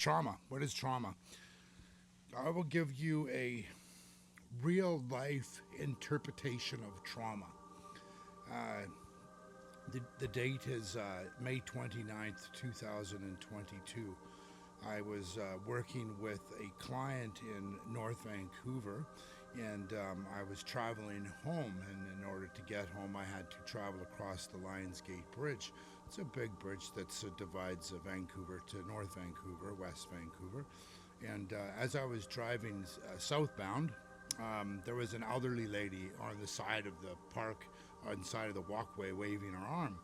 Trauma. What is trauma? I will give you a real life interpretation of trauma. Uh, the date is May 29th, 2022. I was working with a client in North Vancouver, and I was traveling home. And in order to get home, I had to travel across the Lionsgate Bridge. It's a big bridge that divides Vancouver to North Vancouver, West Vancouver. And as I was driving southbound, there was an elderly lady on the side of the park, on the side of the walkway, waving her arm.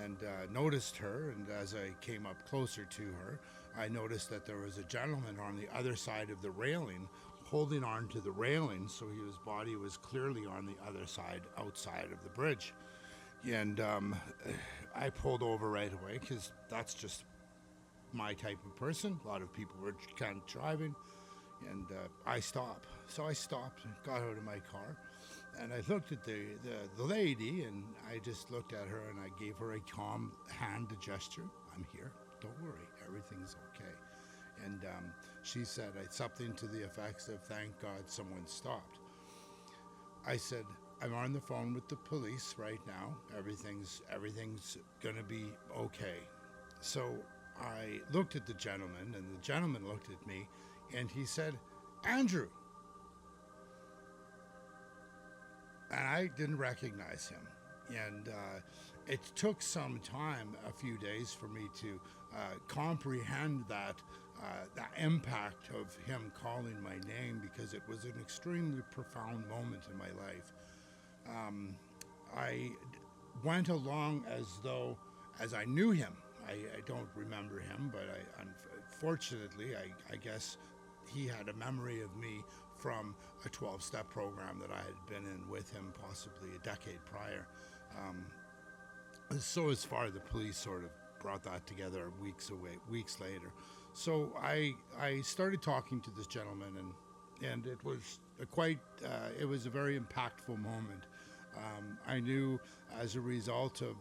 And noticed her, and as I came up closer to her, I noticed that there was a gentleman on the other side of the railing holding on to the railing, so his body was clearly on the other side, outside of the bridge. And I pulled over right away because that's just my type of person. A lot of people were kind of driving, and I stopped. So I stopped and got out of my car, and I looked at the lady, and I just looked at her, and I gave her a calm hand gesture. I'm here. Don't worry. Everything's okay. And she said something to the effects of, "Thank God someone stopped." I said, "I'm on the phone with the police right now. Everything's gonna be okay." So I looked at the gentleman, and the gentleman looked at me, and he said, "Andrew." And I didn't recognize him. And it took some time, a few days, for me to comprehend that impact of him calling my name, because it was an extremely profound moment in my life. I went along as I knew him. I don't remember him, but unfortunately, I guess he had a memory of me from a 12-step program that I had been in with him possibly a decade prior. So as far as the police sort of brought that together weeks later. So I started talking to this gentleman, and it was it was a very impactful moment. I knew, as a result of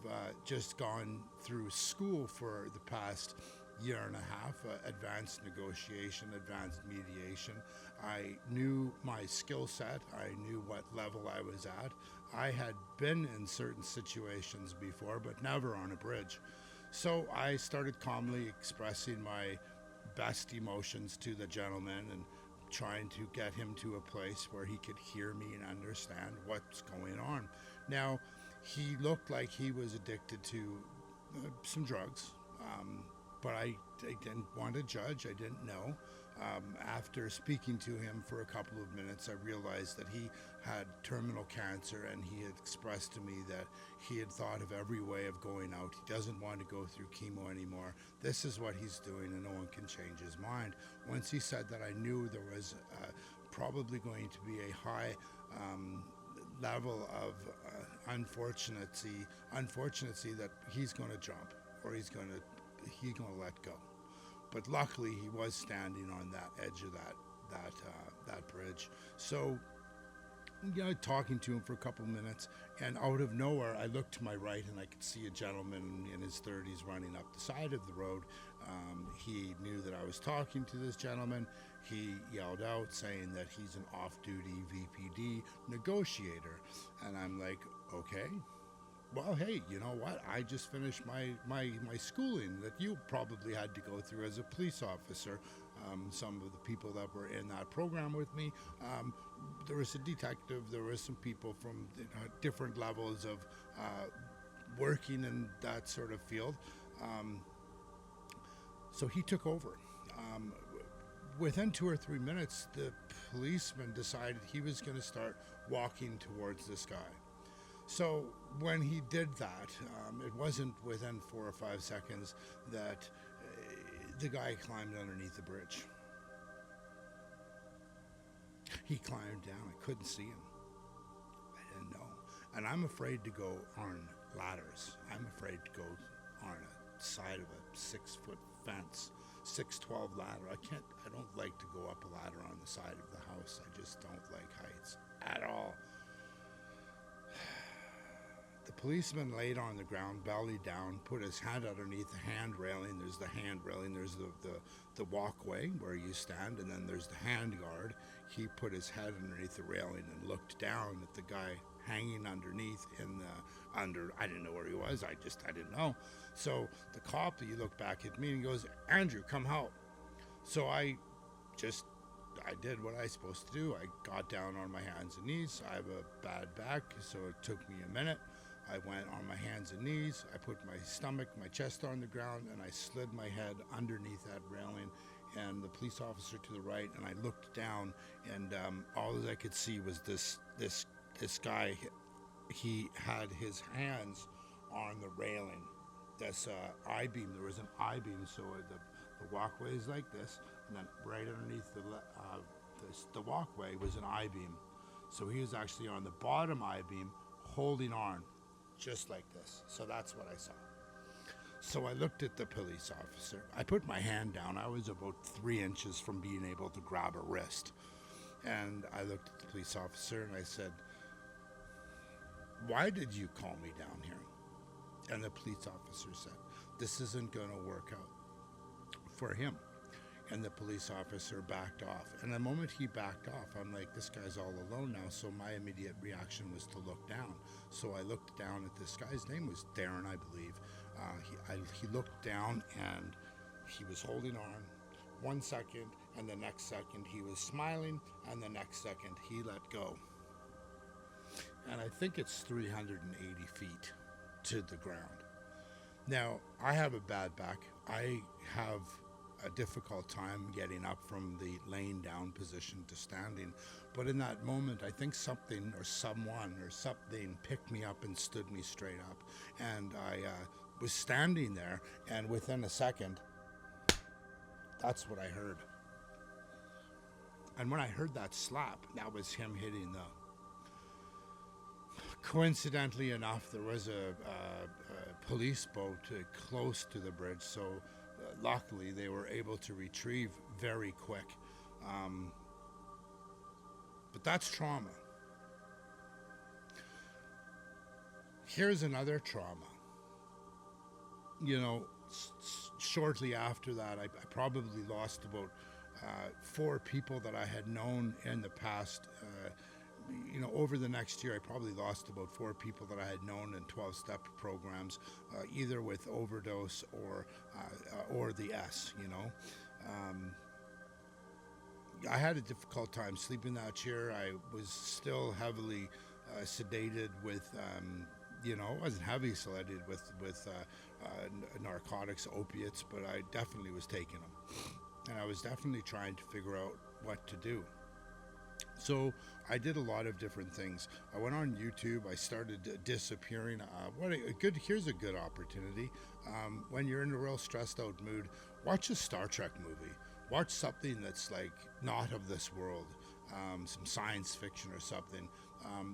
just gone through school for the past year and a half, advanced negotiation, advanced mediation. I knew my skill set. I knew what level I was at. I had been in certain situations before, but never on a bridge. So I started calmly expressing my best emotions to the gentleman, and trying to get him to a place where he could hear me and understand what's going on. Now, he looked like he was addicted to some drugs, but I didn't want to judge. I didn't know. After speaking to him for a couple of minutes, I realized that he had terminal cancer, and he had expressed to me that he had thought of every way of going out. He doesn't want to go through chemo anymore. This is what he's doing, and no one can change his mind. Once he said that, I knew there was probably going to be a high level of unfortunacy that he's going to jump, or he's going to let go. But luckily, he was standing on that edge of that bridge. So, talking to him for a couple of minutes, and out of nowhere, I looked to my right, and I could see a gentleman in his 30s running up the side of the road. He knew that I was talking to this gentleman. He yelled out, saying that he's an off-duty VPD negotiator, and I'm like, okay. Well, hey, you know what? I just finished my schooling that you probably had to go through as a police officer. Some of the people that were in that program with me, there was a detective, there were some people from different levels of working in that sort of field. So he took over. Within 2 or 3 minutes, the policeman decided he was going to start walking towards this guy. So when he did that, it wasn't within 4 or 5 seconds that the guy climbed underneath the bridge. He climbed down. I couldn't see him. I didn't know. And I'm afraid to go on ladders. I'm afraid to go on a side of a 6-foot fence, 6'12" ladder. I don't like to go up a ladder on the side of the house. I just don't like heights at all. The policeman laid on the ground, belly down, put his hand underneath the hand railing. There's the hand railing, there's the walkway where you stand, and then there's the hand guard. He put his head underneath the railing and looked down at the guy hanging underneath I didn't know where he was. I didn't know. So the cop, he looked back at me and goes, "Andrew, come help." So I did what I was supposed to do. I got down on my hands and knees. I have a bad back, so it took me a minute. I went on my hands and knees. I put my chest on the ground, and I slid my head underneath that railing, and the police officer to the right, and I looked down, and all that I could see was this guy. He had his hands on the railing. This I-beam. There was an I-beam, so the walkway is like this, and then right underneath the walkway was an I-beam. So he was actually on the bottom I-beam, holding on, just like this. So that's what I saw. So I looked at the police officer. I put my hand down. I was about 3 inches from being able to grab a wrist. And I looked at the police officer and I said, "Why did you call me down here?" And the police officer said, "This isn't going to work out for him." And the police officer backed off. And the moment he backed off, I'm like, this guy's all alone now. So my immediate reaction was to look down. So I looked down at this guy's name was Darren, I believe. He looked down and he was holding on 1 second, and the next second he was smiling, and the next second he let go. And I think it's 380 feet to the ground. Now, I have a bad back. I have a difficult time getting up from the laying down position to standing. But in that moment, I think something or someone or something picked me up and stood me straight up. And I was standing there, and within a second, that's what I heard. And when I heard that slap, that was him hitting the... Coincidentally enough, there was a police boat close to the bridge, so luckily they were able to retrieve very quick. But that's trauma. Here's another trauma. Shortly after that, I probably lost about 4 people that I had known in the past. Over the next year, I probably lost about 4 people that I had known in 12-step programs, either with overdose or the S. I had a difficult time sleeping that year. I was still heavily sedated with, I wasn't heavily sedated with narcotics, opiates, but I definitely was taking them. And I was definitely trying to figure out what to do. So I did a lot of different things. I went on YouTube. I started disappearing. Here's a good opportunity. When you're in a real stressed out mood, watch a Star Trek movie. Watch something that's like not of this world, some science fiction or something.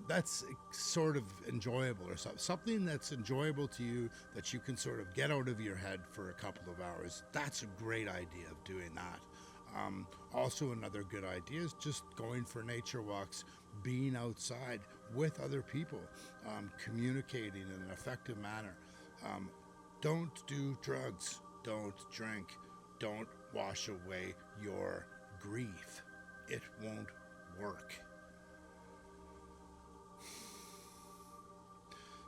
That's sort of enjoyable, or something that's enjoyable to you that you can sort of get out of your head for a couple of hours. That's a great idea of doing that. Also, another good idea is just going for nature walks, being outside with other people, communicating in an effective manner. Don't do drugs. Don't drink. Don't wash away your grief. It won't work.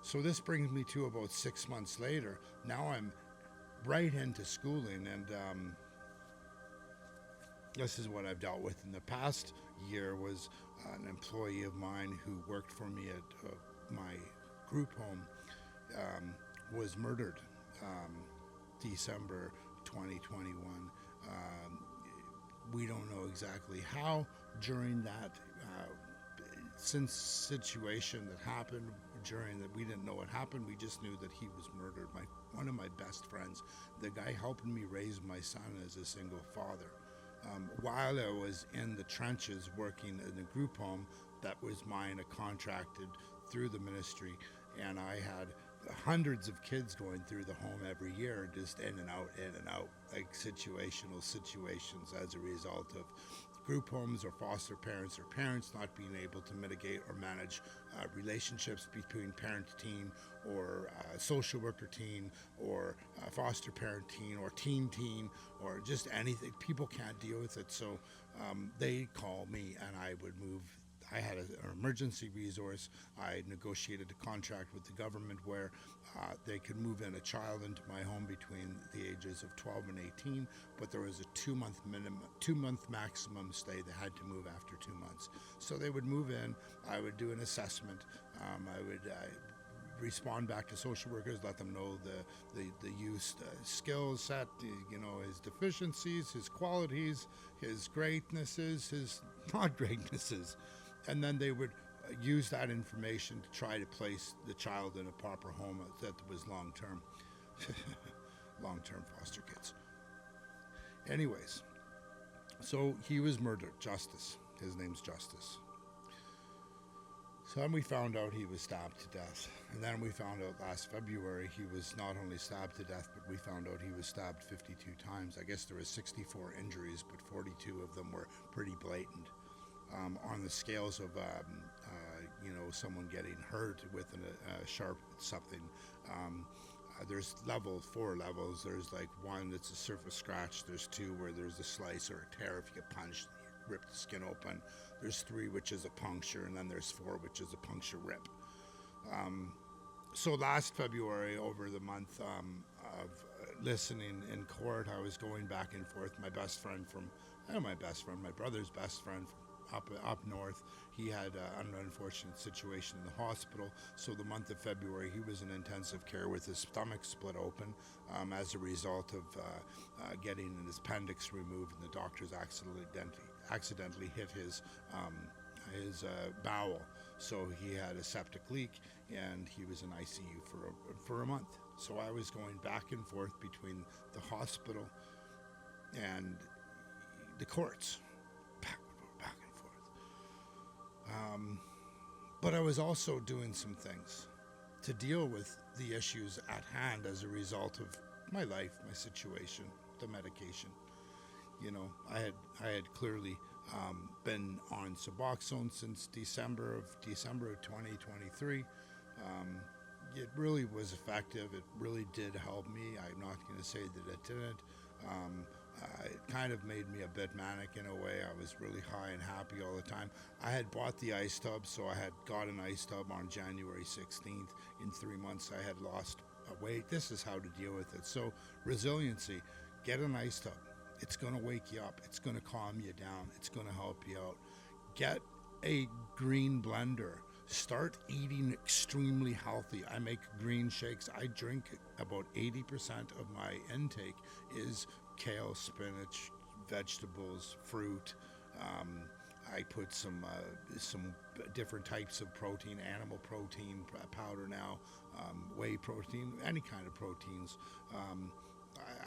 So this brings me to about 6 months later. Now I'm right into schooling, and this is what I've dealt with in the past year. Was an employee of mine who worked for me at my group home was murdered December 2021. We don't know exactly how during that situation that happened. During that, we didn't know what happened. We just knew that he was murdered. One of my best friends, the guy helping me raise my son as a single father. While I was in the trenches working in a group home that was mine, contracted through the ministry, and I had hundreds of kids going through the home every year, just in and out, like situational situations as a result of group homes or foster parents or parents not being able to mitigate or manage relationships between parent to teen or social worker teen or foster parent teen or teen or just anything. People can't deal with it, so they call me and I would move. I had an emergency resource. I negotiated a contract with the government where they could move in a child into my home between the ages of 12 and 18, but there was a 2-month minimum, 2-month maximum stay. They had to move after 2 months. So they would move in. I would do an assessment. I would respond back to social workers, let them know the youth's skill set, his deficiencies, his qualities, his greatnesses, his not greatnesses. And then they would use that information to try to place the child in a proper home that was long-term foster kids. Anyways, so he was murdered. Justice. His name's Justice. So then we found out he was stabbed to death. And then we found out last February he was not only stabbed to death, but we found out he was stabbed 52 times. I guess there was 64 injuries, but 42 of them were pretty blatant. On the scales of, someone getting hurt with a sharp something, there's 4 levels. There's like 1 that's a surface scratch. There's 2 where there's a slice or a tear if you get punched, you rip the skin open. There's 3 which is a puncture, and then there's 4 which is a puncture rip. So last February, over the month of listening in court, I was going back and forth. My brother's best friend up north, he had an unfortunate situation in the hospital. So the month of February, he was in intensive care with his stomach split open as a result of getting his appendix removed, and the doctors accidentally hit his bowel. So he had a septic leak, and he was in ICU for a month. So I was going back and forth between the hospital and the courts. But I was also doing some things to deal with the issues at hand as a result of my life, my situation, the medication. I had clearly been on Suboxone since December of 2023. It really was effective. It really did help me. I'm not going to say that it didn't. It kind of made me a bit manic in a way. I was really high and happy all the time. I had bought the ice tub, so I had got an ice tub on January 16th. In 3 months, I had lost weight. This is how to deal with it. So resiliency, get an ice tub. It's going to wake you up. It's going to calm you down. It's going to help you out. Get a green blender. Start eating extremely healthy. I make green shakes. I drink about 80% of my intake is kale, spinach, vegetables, fruit. I put some different types of protein, animal protein powder now, whey protein, any kind of proteins.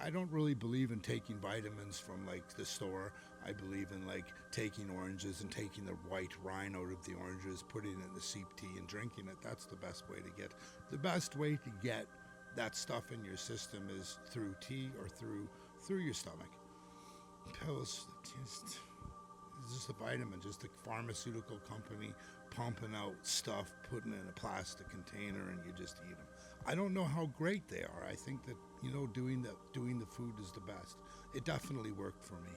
I don't really believe in taking vitamins from like the store. I believe in like taking oranges and taking the white rind out of the oranges, putting it in the soup tea and drinking it. That's the best way to get. The best way to get that stuff in your system is through tea or through your stomach. Pills, it's just a vitamin, just a pharmaceutical company pumping out stuff, putting it in a plastic container, and you just eat them. I don't know how great they are. I think that doing the food is the best. It definitely worked for me.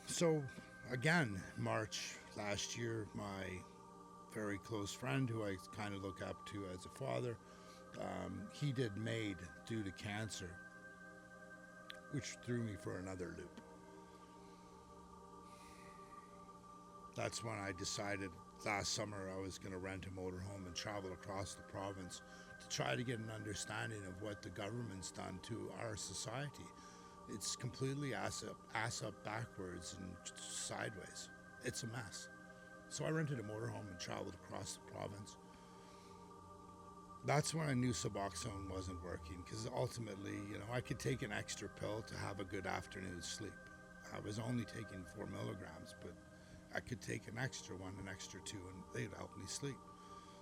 So again, March last year, my very close friend, who I kind of look up to as a father, he did MAID due to cancer, which threw me for another loop. That's when I decided last summer I was going to rent a motorhome and travel across the province to try to get an understanding of what the government's done to our society. It's completely ass up backwards and sideways. It's a mess. So I rented a motorhome and traveled across the province. That's when I knew Suboxone wasn't working, because ultimately, I could take an extra pill to have a good afternoon's sleep. I was only taking 4 milligrams, but I could take an extra 1, an extra 2, and they'd help me sleep.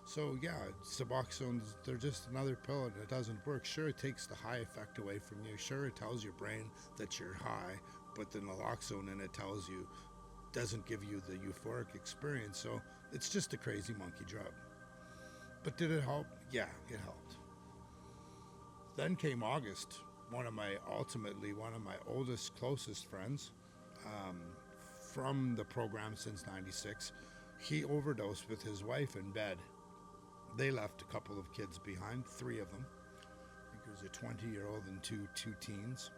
So yeah, Suboxones, they're just another pill and it doesn't work. Sure, it takes the high effect away from you. Sure, it tells your brain that you're high, but the naloxone in it tells you, doesn't give you the euphoric experience. So it's just a crazy monkey drug. But did it help? Yeah, it helped. Then came August. One of my oldest, closest friends, um, from the program since '96, he overdosed with his wife in bed. They left a couple of kids behind, three of them. I think it was a 20-year-old and two teens,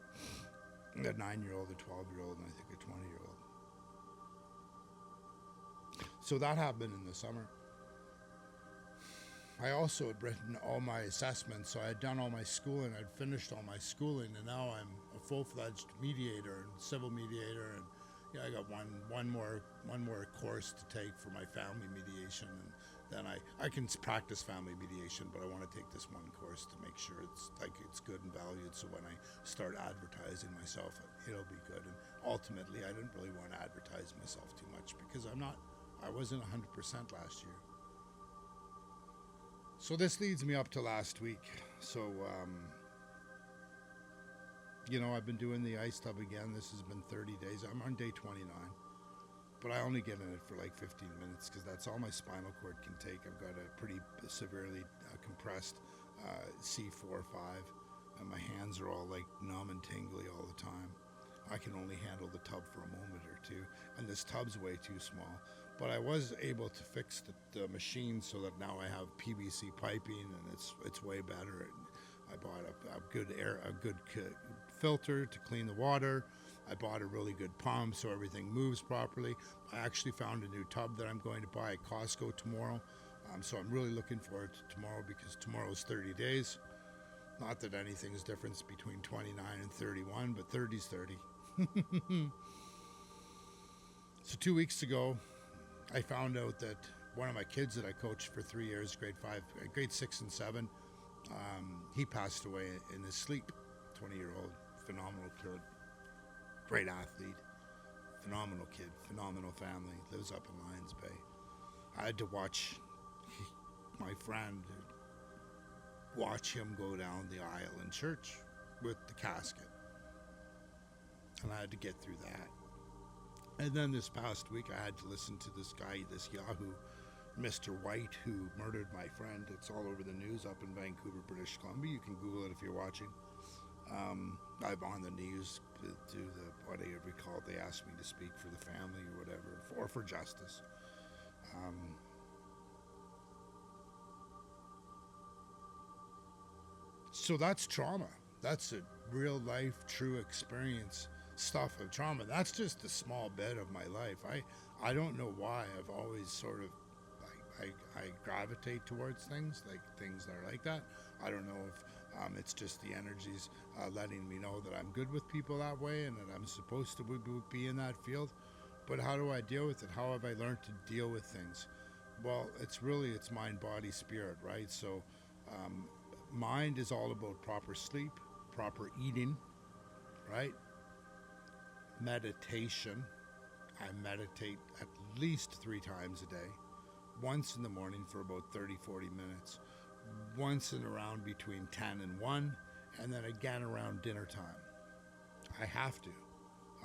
a 9-year-old, a 12-year-old, and I think a 20-year-old. So that happened in the summer. I also had written all my assessments, so I had done all my schooling, I'd finished all my schooling, and now I'm a full-fledged mediator and civil mediator, and yeah, I got one more course to take for my family mediation, and then I can practice family mediation, but I want to take this one course to make sure it's good and valued, so when I start advertising myself, it'll be good. And ultimately, I didn't really want to advertise myself too much because I wasn't 100% last year. So this leads me up to last week. So, I've been doing the ice tub again. This has been 30 days. I'm on day 29, but I only get in it for like 15 minutes because that's all my spinal cord can take. I've got a pretty severely compressed C4-5, and my hands are all like numb and tingly all the time. I can only handle the tub for a moment or two, and this tub's way too small. But I was able to fix the machine so that now I have PVC piping, and it's way better. And I bought a good filter to clean the water. I bought a really good pump so everything moves properly. I actually found a new tub that I'm going to buy at Costco tomorrow. So I'm really looking forward to tomorrow because tomorrow's 30 days. Not that anything's different between 29 and 31, but 30's 30. So 2 weeks ago, I found out that one of my kids that I coached for 3 years, grade 6 and 7, he passed away in his sleep. 20-year-old, phenomenal kid, great athlete, phenomenal kid, phenomenal family, lives up in Lions Bay. I had to watch my friend him go down the aisle in church with the casket. And I had to get through that. And then this past week, I had to listen to this guy, this Yahoo, Mr. White, who murdered my friend. It's all over the news up in Vancouver, British Columbia. You can Google it if you're watching. I'm on the news to do what I recall. They asked me to speak for the family or whatever, or for justice. So that's trauma. That's a real life, true experience stuff of trauma. That's just a small bit of my life. I don't know why I've always sort of I gravitate towards things that are like that. I don't know if it's just the energies letting me know that I'm good with people that way and that I'm supposed to be in that field. But how do I deal with it? How have I learned to deal with things? Well, it's mind, body, spirit, right? So mind is all about proper sleep, proper eating, right? Meditation. I meditate at least 3 times a day. Once in the morning for about 30-40 minutes. Once in around between 10 and 1. And then again around dinner time. I have to.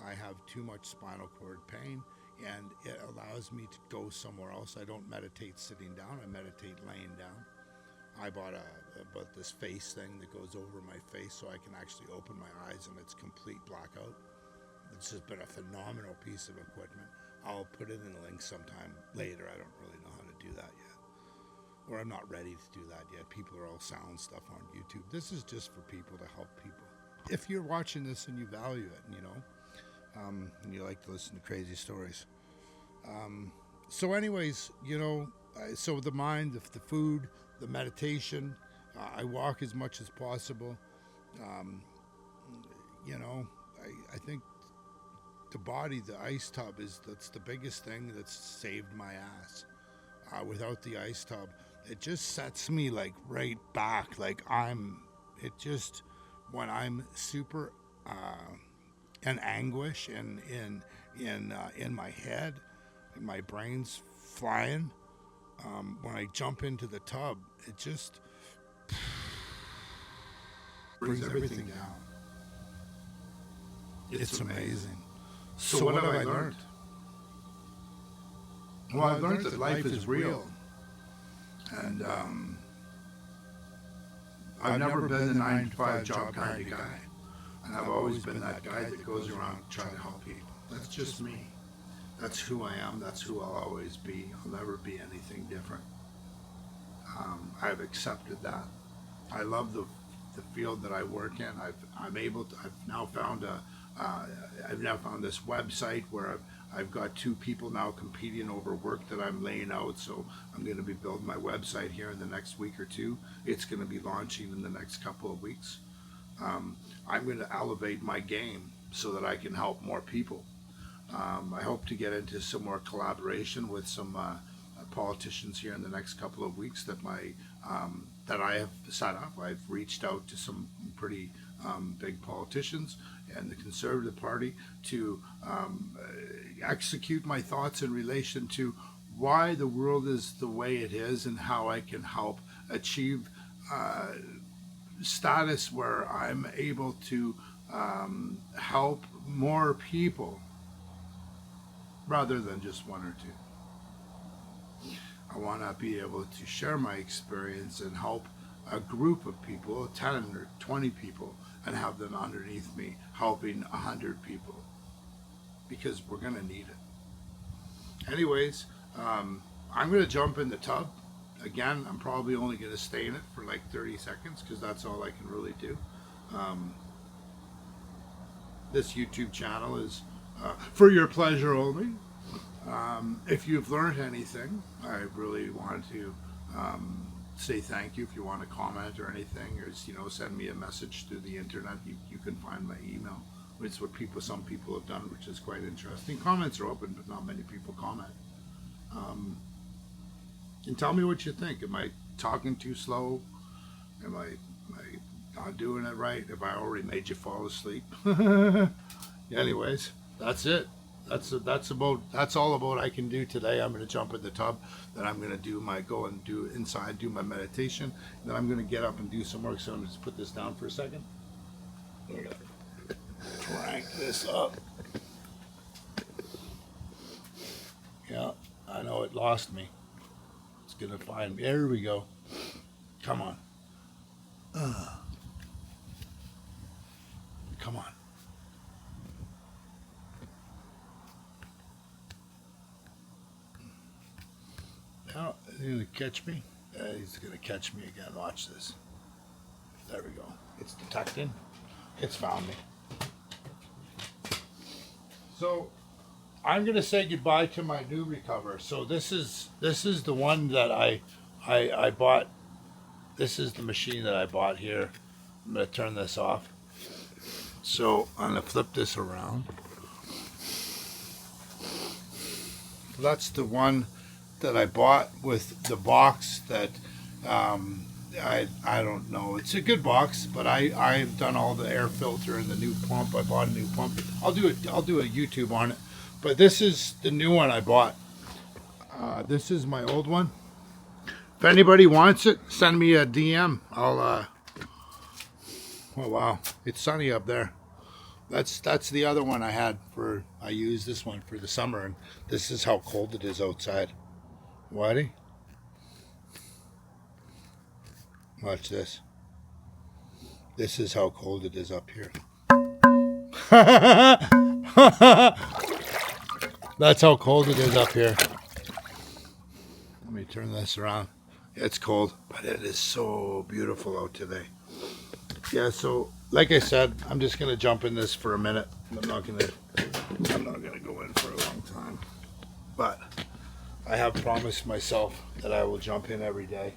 I have too much spinal cord pain, and it allows me to go somewhere else. I don't meditate sitting down. I meditate laying down. I bought this face thing that goes over my face so I can actually open my eyes and it's complete blackout. It's just been a phenomenal piece of equipment. I'll put it in a link sometime later. I don't really know how to do that yet. Or I'm not ready to do that yet. People are all selling stuff on YouTube. This is just for people to help people. If you're watching this and you value it, and you like to listen to crazy stories. So anyways, so the mind, the food, the meditation, I walk as much as possible. I think the body, the ice tub that's the biggest thing that's saved my ass. Without the ice tub, it just sets me right back. When I'm super in anguish in my head, my brain's flying. when I jump into the tub, it just brings everything down. It's amazing. So what have I learned? Well, I've learned that life is real. And I've never been the 9-to-5 job kind of guy. And I've always been that guy that goes around trying to help people. That's just me. That's who I am. That's who I'll always be. I'll never be anything different. I've accepted that. I love the field that I work in. I've now found this website where I've got 2 people now competing over work that I'm laying out. So I'm going to be building my website here in the next week or 2. It's going to be launching in the next couple of weeks. I'm going to elevate my game so that I can help more people. I hope to get into some more collaboration with some politicians here in the next couple of weeks that I have set up. I've reached out to some pretty big politicians and the Conservative Party to execute my thoughts in relation to why the world is the way it is and how I can help achieve status where I'm able to help more people rather than just 1 or 2. I want to be able to share my experience and help a group of people, 10 or 20 people, and have them underneath me helping 100 people, because we're going to need it. Anyways, I'm going to jump in the tub. Again, I'm probably only going to stay in it for like 30 seconds because that's all I can really do. This YouTube channel is for your pleasure only. If you've learned anything, I really want to say thank you. If you want to comment or anything, or send me a message through the internet, you can find my email. It's what some people have done, which is quite interesting. Comments are open, but not many people comment. And tell me what you think. Am I talking too slow? Am I not doing it right? Have I already made you fall asleep? Anyways, that's it. That's all about I can do today. I'm going to jump in the tub. Then I'm going to go and do inside, do my meditation. Then I'm going to get up and do some work. So I'm going to just put this down for a second. I'm going to crank this up. Yeah, I know it lost me. It's going to find me. There we go. Come on. Come on. Now, he's going to catch me. He's going to catch me again. Watch this. There we go. It's detecting. It's found me. So I'm going to say goodbye to my new recover. So this is the one that I bought. This is the machine that I bought here. I'm going to turn this off. So I'm going to flip this around. That's the one that I bought with the box that I don't know. It's a good box, but I've done all the air filter and the new pump. I bought a new pump. I'll do a YouTube on it. But this is the new one I bought. This is my old one. If anybody wants it, send me a DM. Oh wow, it's sunny up there. That's the other one I had for. I used this one for the summer, and this is how cold it is outside. Whitey, watch this. This is how cold it is up here. That's how cold it is up here. Let me turn this around. It's cold, but it is so beautiful out today. Yeah, so like I said, I'm just gonna jump in this for a minute. I'm not gonna go in for a long time. But I have promised myself that I will jump in every day.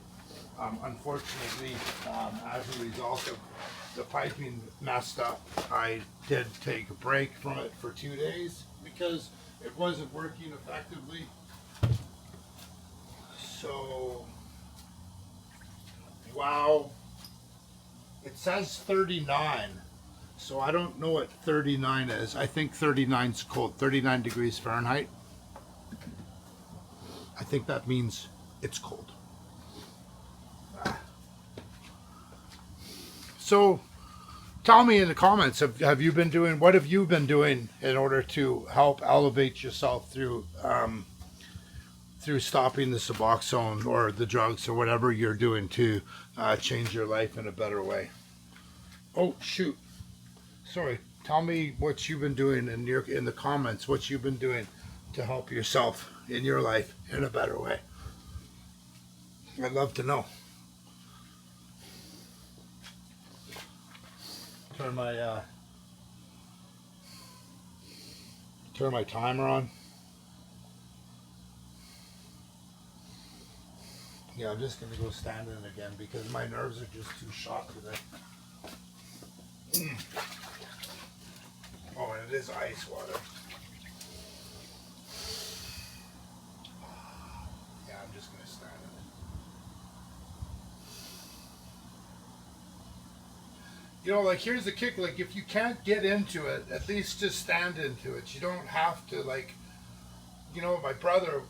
Unfortunately, as a result of the piping messed up, I did take a break from it for 2 days because it wasn't working effectively. So, wow. It says 39, so I don't know what 39 is. I think 39 is cold, 39 degrees Fahrenheit. I think that means It's cold. So tell me in the comments, have you been doing, what have you been doing in order to help elevate yourself through stopping the Suboxone or the drugs or whatever you're doing to change your life in a better way? Oh shoot, sorry. Tell me what you've been doing in the comments. What you've been doing to help yourself in your life in a better way. I'd love to know. Turn my timer on. Yeah, I'm just gonna go stand in again because my nerves are just too shot today. Oh, and it is ice water. Yeah, I'm just gonna stand in it. You know, like here's the kick. Like if you can't get into it, at least just stand into it. You don't have to like. You know, my brother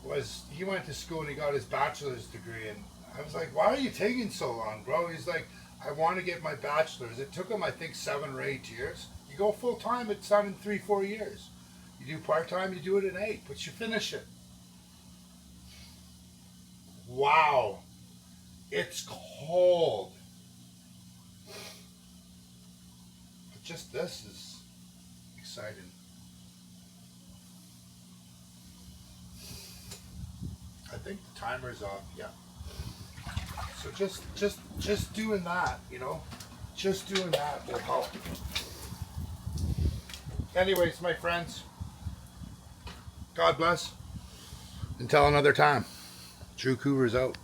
he went to school and he got his bachelor's degree, and I was like, why are you taking so long, bro? He's like, I want to get my bachelor's. It took him, I think, 7 or 8 years. You go full time, it's done in 3-4 years. You do part time, you do it in 8, but you finish it. Wow, it's cold. But just this is exciting. I think the timer's off. Yeah. So just doing that, you know, just doing that will help. Anyways, my friends, God bless. Until another time. Drew Coover's out.